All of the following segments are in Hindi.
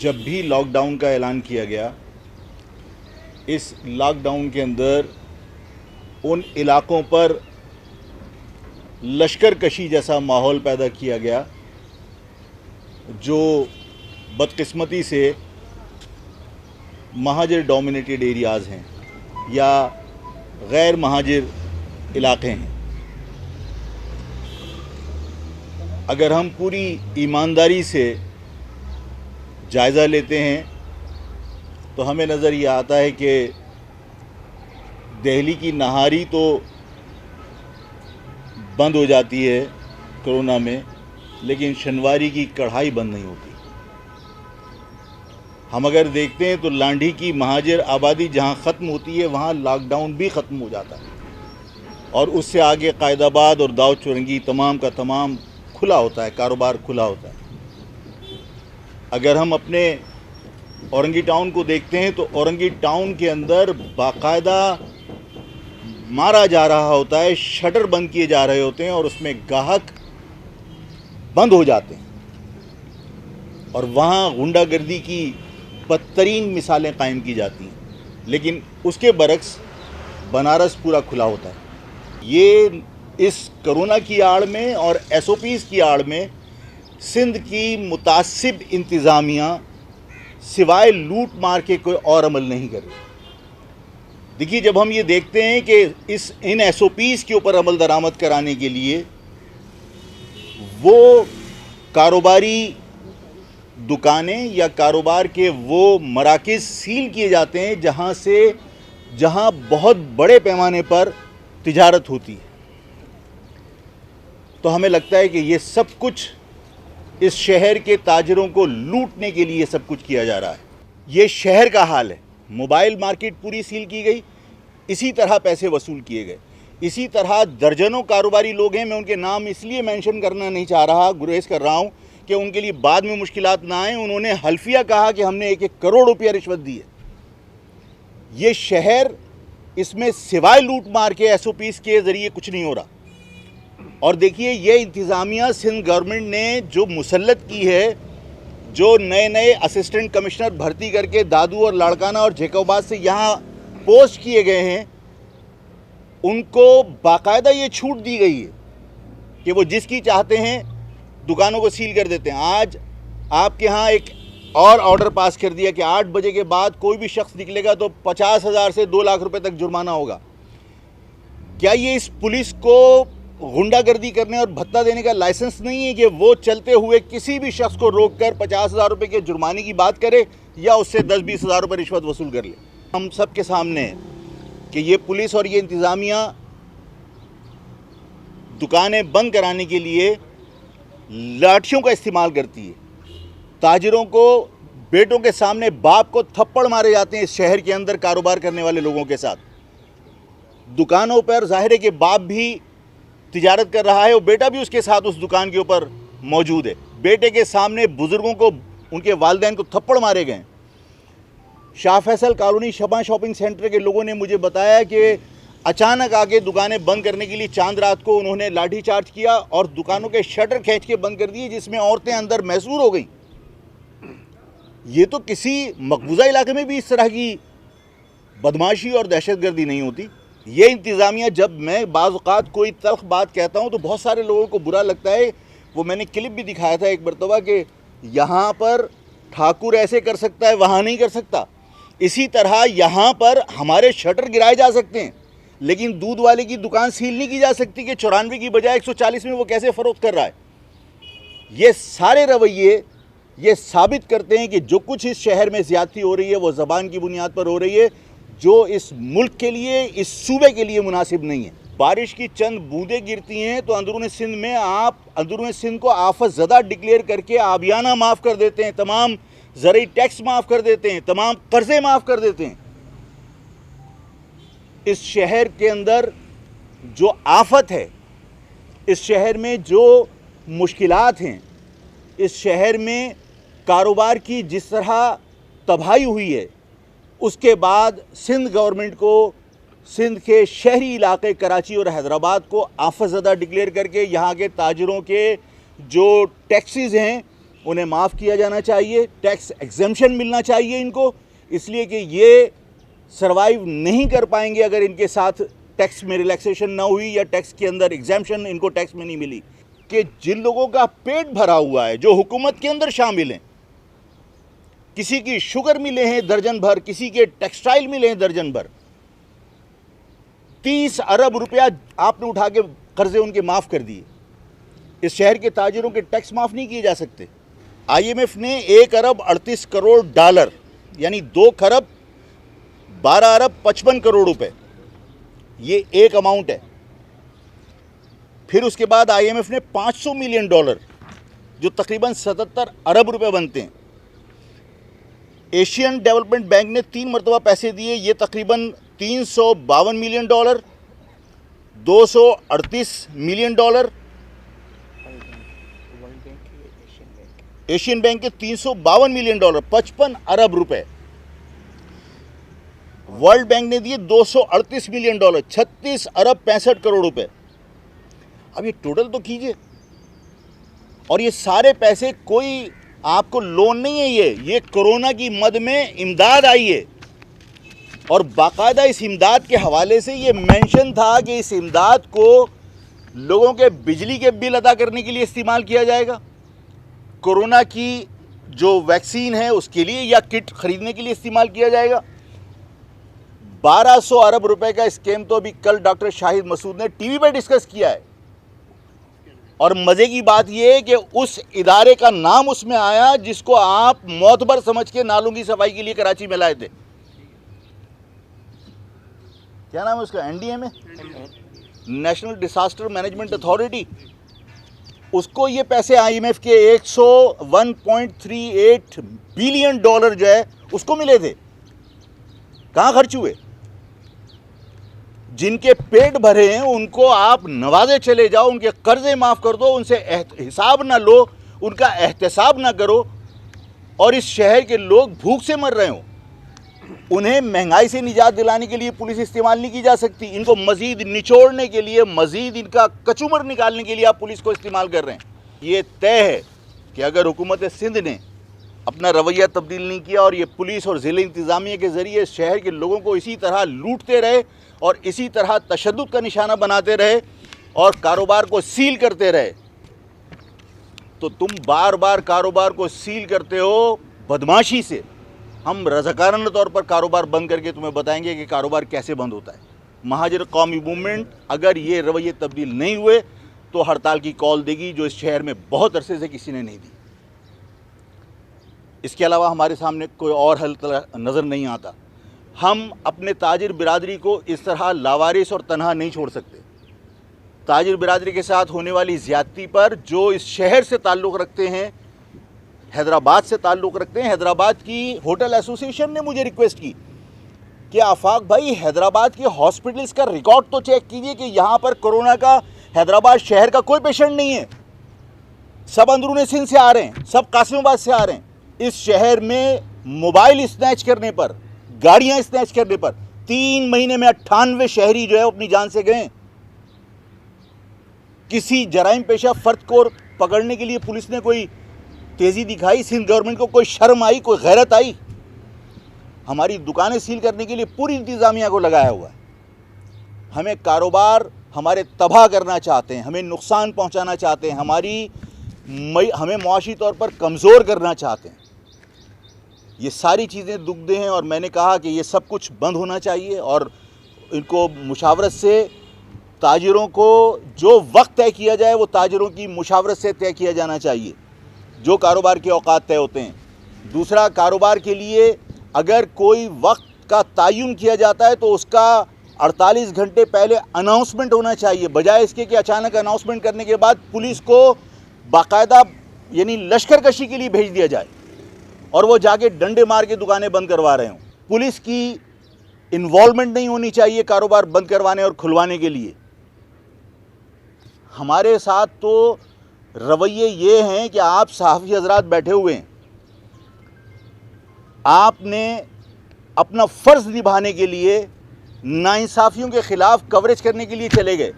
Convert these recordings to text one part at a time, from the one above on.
जब भी लॉकडाउन का ऐलान किया गया, इस लॉकडाउन के अंदर उन इलाकों पर लश्कर कशी जैसा माहौल पैदा किया गया जो बदकिस्मती से महाजिर डोमिनेटेड एरियाज़ हैं या गैर महाजिर इलाके हैं। अगर हम पूरी ईमानदारी से जायज़ा लेते हैं तो हमें नज़र ये आता है कि दिल्ली की नहारी तो बंद हो जाती है कोरोना में, लेकिन शनिवारी की कढ़ाई बंद नहीं होती। हम अगर देखते हैं तो लांढी की महाजिर आबादी जहां ख़त्म होती है वहां लॉकडाउन भी ख़त्म हो जाता है और उससे आगे कायदाबाद और दाऊद चुरंगी तमाम का तमाम खुला होता है, कारोबार खुला होता है। अगर हम अपने औरंगी टाउन को देखते हैं तो औरंगी टाउन के अंदर बाकायदा मारा जा रहा होता है, शटर बंद किए जा रहे होते हैं और उसमें गाहक बंद हो जाते हैं और वहाँ गुंडागर्दी की बदतरीन मिसालें कायम की जाती हैं। लेकिन उसके बरक्स बनारस पूरा खुला होता है। ये इस कोरोना की आड़ में और SOPs की आड़ में सिंध की मुतासिब इंतज़ामिया सिवाय लूट मार के कोई और अमल नहीं कर रही। देखिए, जब हम ये देखते हैं कि इन SOPs के ऊपर अमल दरामद कराने के लिए वो कारोबारी दुकानें या कारोबार के वो मराकिज़ सील किए जाते हैं जहां बहुत बड़े पैमाने पर तिजारत होती है, तो हमें लगता है कि ये सब कुछ इस शहर के ताजरों को लूटने के लिए सब कुछ किया जा रहा है। ये शहर का हाल है। मोबाइल मार्केट पूरी सील की गई, इसी तरह पैसे वसूल किए गए। इसी तरह दर्जनों कारोबारी लोग हैं, मैं उनके नाम इसलिए मेंशन करना नहीं चाह रहा, गुरेज कर रहा हूं कि उनके लिए बाद में मुश्किलात ना आए। उन्होंने हल्फिया कहा कि हमने 1-1 करोड़ रुपया रिश्वत दी है। ये शहर, इसमें सिवाय लूट मार के SOPs के ज़रिए कुछ नहीं हो रहा। और देखिए, ये इंतज़ामिया सिंध गवर्नमेंट ने जो मुसल्लत की है, जो नए नए असिस्टेंट कमिश्नर भर्ती करके दादू और लाड़काना और जैकोबाद से यहाँ पोस्ट किए गए हैं, उनको बाकायदा ये छूट दी गई है कि वो जिसकी चाहते हैं दुकानों को सील कर देते हैं। आज आपके यहाँ एक और ऑर्डर पास कर दिया कि 8 बजे के बाद कोई भी शख्स निकलेगा तो 50,000 से 2 लाख रुपए तक जुर्माना होगा। क्या ये इस पुलिस को गुंडागर्दी करने और भत्ता देने का लाइसेंस नहीं है कि वो चलते हुए किसी भी शख्स को रोककर 50,000 रुपये के जुर्माने की बात करे या उससे 10-20 हज़ार रुपये रिश्वत वसूल कर ले? हम सब के सामने है कि ये पुलिस और ये इंतज़ामिया दुकानें बंद कराने के लिए लाठियों का इस्तेमाल करती है। ताजिरों को, बेटों के सामने बाप को थप्पड़ मारे जाते हैं इस शहर के अंदर कारोबार करने वाले लोगों के साथ। दुकानों पर ज़ाहिर है कि बाप भी तिजारत कर रहा है और बेटा भी उसके साथ उस दुकान के ऊपर मौजूद है। बेटे के सामने बुज़ुर्गों को, उनके वालिदैन को थप्पड़ मारे गए। Shah Faisal colony Shaba shopping centre के लोगों ने मुझे बताया कि अचानक आके दुकानें बंद करने के लिए चांद रात को उन्होंने लाठी चार्ज किया और दुकानों के शटर खींच के बंद कर दिए, जिसमें औरतें अंदर महसूर हो गई। ये तो किसी मकबूजा इलाके में भी इस तरह की बदमाशी और दहशतगर्दी नहीं होती। ये इंतज़ामिया, जब मैं बाज़ औक़ात कोई तल्ख़ बात कहता हूँ तो बहुत सारे लोगों को बुरा लगता है। वो मैंने क्लिप भी दिखाया था एक मरतबा कि यहाँ पर ठाकुर ऐसे कर सकता है, वहाँ नहीं कर सकता। इसी तरह यहाँ पर हमारे शटर गिराए जा सकते हैं, लेकिन दूध वाले की दुकान सील नहीं की जा सकती कि 94 की बजाय 140 में वो कैसे फ़रोख्त कर रहा है। ये सारे रवैये ये साबित करते हैं कि जो कुछ इस शहर में ज़्यादती हो रही है वो ज़बान की बुनियाद पर हो रही है, जो इस मुल्क के लिए, इस सूबे के लिए मुनासिब नहीं है। बारिश की चंद बूंदें गिरती हैं तो अंदरून सिंध में आप अंदरून सिंध को आफत ज़दा डिक्लेयर करके आबियाना माफ़ कर देते हैं, तमाम ज़रूरी टैक्स माफ़ कर देते हैं, तमाम कर्ज़े माफ़ कर देते हैं। इस शहर के अंदर जो आफत है, इस शहर में जो मुश्किलात हैं, इस शहर में कारोबार की जिस तरह तबाही हुई है, उसके बाद सिंध गवर्नमेंट को सिंध के शहरी इलाके कराची और हैदराबाद को आफत ज़दा डिक्लेयर करके यहाँ के ताजरों के जो टैक्सेस हैं उन्हें माफ़ किया जाना चाहिए, टैक्स एग्जेम्पशन मिलना चाहिए इनको, इसलिए कि ये सरवाइव नहीं कर पाएंगे अगर इनके साथ टैक्स में रिलैक्सेशन ना हुई या टैक्स के अंदर एग्जेम्पशन इनको टैक्स में नहीं मिली। कि जिन लोगों का पेट भरा हुआ है, जो हुकूमत के अंदर शामिल हैं, किसी की शुगर मिले हैं दर्जन भर, किसी के टेक्सटाइल मिले हैं दर्जन भर, 30 अरब रुपया आपने उठा के कर्जे उनके माफ़ कर दिए। इस शहर के ताजिरों के टैक्स माफ़ नहीं किए जा सकते। IMF ने 1 अरब 38 करोड़ डॉलर यानी 2 खरब 12 अरब 55 करोड़ रुपए, ये एक अमाउंट है। फिर उसके बाद IMF ने 500 मिलियन डॉलर जो तकरीबन 77 अरब रुपए बनते हैं, एशियन डेवलपमेंट बैंक ने 3 मरतबा पैसे दिए, ये तकरीबन 352 million dollar, 238 million dollar. Asian bank के 352 मिलियन डॉलर, 55 अरब रुपए। वर्ल्ड बैंक ने दिए 238 मिलियन डॉलर, 36 अरब 65 करोड़ रुपए। अब ये टोटल तो कीजिए। और ये सारे पैसे कोई आपको लोन नहीं है, ये कोरोना की मद में इमदाद आई है। और बाकायदा इस इमदाद के हवाले से ये मेंशन था कि इस इमदाद को लोगों के बिजली के बिल अदा करने के लिए इस्तेमाल किया जाएगा, कोरोना की जो वैक्सीन है उसके लिए या किट खरीदने के लिए इस्तेमाल किया जाएगा। 1200 अरब रुपए का स्कीम तो अभी कल डॉक्टर शाहिद मसूद ने टीवी पर डिस्कस किया है। और मज़े की बात यह है कि उस इदारे का नाम उसमें आया जिसको आप मोतबर समझ के नालों की सफाई के लिए कराची में लाए थे। क्या नाम है उसका? NDMA, national disaster management authority. उसको ये पैसे IMF के 101.38 बिलियन डॉलर जो है उसको मिले थे। कहाँ खर्च हुए? जिनके पेट भरे हैं उनको आप नवाजे चले जाओ, उनके कर्जे माफ़ कर दो, उनसे हिसाब ना लो, उनका एहतसाब ना करो, और इस शहर के लोग भूख से मर रहे हो। उन्हें महंगाई से निजात दिलाने के लिए पुलिस इस्तेमाल नहीं की जा सकती, इनको मज़ीद निचोड़ने के लिए, मज़ीद इनका कचूमर निकालने के लिए आप पुलिस को इस्तेमाल कर रहे हैं। ये तय है कि अगर हुकूमत सिंध ने अपना रवैया तब्दील नहीं किया और ये पुलिस और ज़िले इंतज़ामिया के ज़रिए शहर के लोगों को इसी तरह लूटते रहे और इसी तरह तशद्दुद का निशाना बनाते रहे और कारोबार को सील करते रहे, तो तुम बार बार कारोबार को सील करते हो बदमाशी से। हम रज़ाकाराना तौर पर कारोबार बंद करके तुम्हें बताएंगे कि कारोबार कैसे बंद होता है। महाजर कौमी मूवमेंट अगर ये रवैये तब्दील नहीं हुए तो हड़ताल की कॉल देगी, जो इस शहर में बहुत अरसे से किसी ने नहीं दी। इसके अलावा हमारे सामने कोई और हल नज़र नहीं आता। हम अपने ताजिर बिरादरी को इस तरह लावारिस और तनहा नहीं छोड़ सकते। ताजिर बिरादरी के साथ होने वाली ज़्यादती पर जो इस शहर से ताल्लुक़ रखते हैं, हैदराबाद से ताल्लुक़ रखते हैं, हैदराबाद की होटल एसोसिएशन ने मुझे रिक्वेस्ट की कि आफाक भाई, हैदराबाद के हॉस्पिटल्स का रिकॉर्ड तो चेक कीजिए कि यहाँ पर कोरोना का हैदराबाद शहर का कोई पेशेंट नहीं है। सब अंदरूनी सिंध से आ रहे हैं, सब कासिमाबाद से आ रहे हैं। इस शहर में मोबाइल स्नैच करने पर, गाड़ियां स्नैच करने पर 3 महीने में 98 शहरी जो है अपनी जान से गए। किसी जराइम पेशा फर्द को पकड़ने के लिए पुलिस ने कोई तेजी दिखाई? सिंध गवर्नमेंट को कोई शर्म आई, कोई गैरत आई? हमारी दुकानें सील करने के लिए पूरी इंतजामिया को लगाया हुआ है। हमें कारोबार हमारे तबाह करना चाहते हैं, हमें नुकसान पहुंचाना चाहते हैं, हमें मुआशी तौर पर कमज़ोर करना चाहते हैं। ये सारी चीज़ें दुखदे हैं और मैंने कहा कि ये सब कुछ बंद होना चाहिए और इनको मुशावरत से ताजिरों को जो वक्त तय किया जाए वो ताजिरों की मुशावरत से तय किया जाना चाहिए, जो कारोबार के औकात तय होते हैं। दूसरा, कारोबार के लिए अगर कोई वक्त का तयन किया जाता है तो उसका 48 घंटे पहले अनाउंसमेंट होना चाहिए, बजाय इसके कि अचानक अनाउंसमेंट करने के बाद पुलिस को बाकायदा यानी लश्कर कशी के लिए भेज दिया जाए और वो जाके डंडे मार के दुकानें बंद करवा रहे हों। पुलिस की इन्वॉल्वमेंट नहीं होनी चाहिए कारोबार बंद करवाने और खुलवाने के लिए। हमारे साथ तो रवैये ये हैं कि आप सहाफ़ी हजरात बैठे हुए हैं, आपने अपना फ़र्ज़ निभाने के लिए नाइंसाफ़ियों के ख़िलाफ़ कवरेज करने के लिए चले गए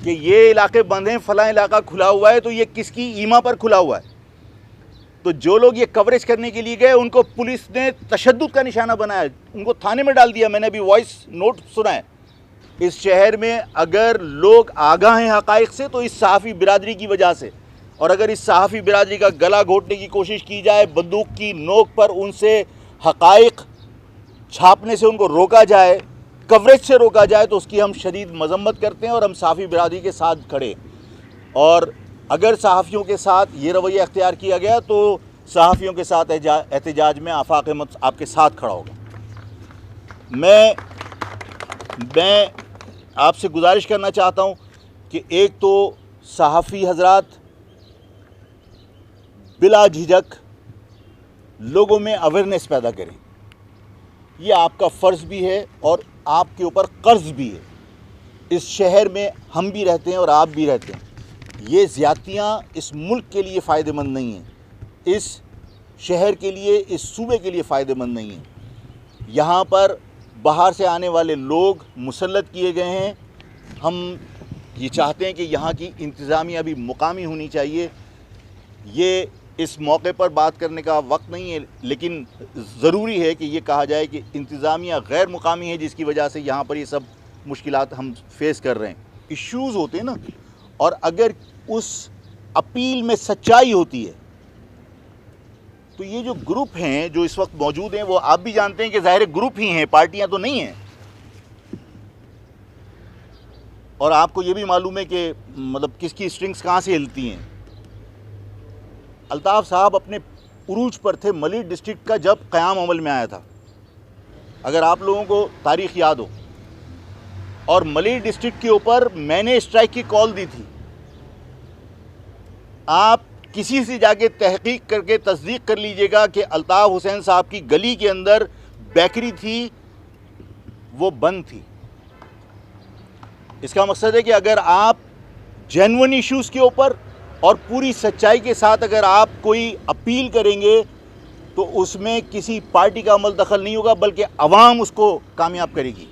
कि ये इलाके बंद हैं, फ़लाँ इलाका खुला हुआ है, तो ये किसकी ईमा पर खुला हुआ है? तो जो लोग ये कवरेज करने के लिए गए उनको पुलिस ने तशद्दुद का निशाना बनाया, उनको थाने में डाल दिया। मैंने अभी वॉइस नोट सुना है। इस शहर में अगर लोग आगाह हैं हक़ाइक़ से तो इस सहाफ़ी बिरादरी की वजह से, और अगर इस सहाफ़ी बिरादरी का गला घोटने की कोशिश की जाए, बंदूक की नोक पर उनसे हक़ाइक़ छापने से उनको रोका जाए, कवरेज से रोका जाए, तो उसकी हम शदीद मज़म्मत करते हैं और हम सहाफ़ी बिरादरी के साथ खड़े। और अगर सहाफ़ियों के साथ ये रवैया अख्तियार किया गया तो सहाफ़ियों के साथ एहतजाज में आफ़ाक़ अहमद आपके साथ खड़ा होगा। मैं आपसे गुजारिश करना चाहता हूँ कि एक तो सहाफ़ी हज़रात बिला झिझक लोगों में अवेयरनेस पैदा करें, ये आपका फ़र्ज़ भी है और आपके ऊपर कर्ज़ भी है। इस शहर में हम भी रहते हैं और आप भी रहते हैं। ये ज़्यादतियाँ इस मुल्क के लिए फ़ायदेमंद नहीं हैं, इस शहर के लिए, इस सूबे के लिए फ़ायदेमंद नहीं है। यहाँ पर बाहर से आने वाले लोग मुसल्लत किए गए हैं। हम ये चाहते हैं कि यहाँ की इंतज़ामिया भी मुकामी होनी चाहिए। ये इस मौके पर बात करने का वक्त नहीं है, लेकिन ज़रूरी है कि ये कहा जाए कि इंतज़ामिया गैर मुकामी है, जिसकी वजह से यहाँ पर ये सब मुश्किलात हम फेस कर रहे हैं। इश्यूज़ होते हैं ना, और अगर उस अपील में सच्चाई होती है तो ये जो ग्रुप हैं जो इस वक्त मौजूद हैं, वो आप भी जानते हैं कि ज़ाहिर ग्रुप ही हैं, पार्टियां तो नहीं हैं। और आपको ये भी मालूम है कि मतलब किसकी स्ट्रिंग्स कहाँ से हिलती हैं। अल्ताफ़ साहब अपने उरूज पर थे मलिक डिस्ट्रिक्ट का जब क़याम अमल में आया था, अगर आप लोगों को तारीख़ याद हो, और मलिक डिस्ट्रिक्ट के ऊपर मैंने स्ट्राइक की कॉल दी थी। आप किसी से जाके तहकीक करके तस्दीक कर लीजिएगा कि अल्ताफ़ हुसैन साहब की गली के अंदर बेकरी थी, वो बंद थी। इसका मकसद है कि अगर आप जेन्युइन इश्यूज़ के ऊपर और पूरी सच्चाई के साथ अगर आप कोई अपील करेंगे तो उसमें किसी पार्टी का अमल दखल नहीं होगा, बल्कि अवाम उसको कामयाब करेगी।